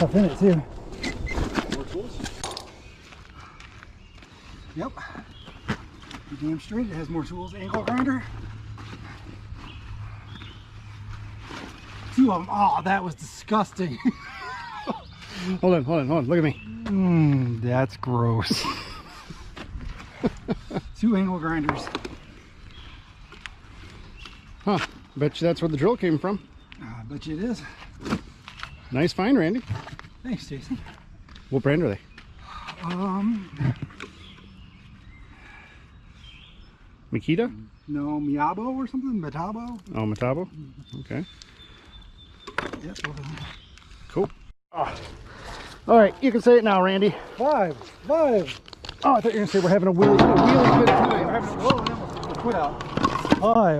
stuff in it too. More tools? Yep. You're damn straight, it has more tools. Angle grinder. 2 of them. Oh, that was disgusting. Hold on. Look at me. That's gross. 2 angle grinders. Huh. Bet you that's where the drill came from. I bet you it is. Nice find, Randy. Thanks, Jason. What brand are they? Makita? No, Miabo or something? Metabo? Oh, Metabo? Okay. Yep, both of them. Cool. Oh. All right, you can say it now, Randy. 5. Oh, I thought you were going to say we're having a wheelie bit of time. We're having a quit out. 5.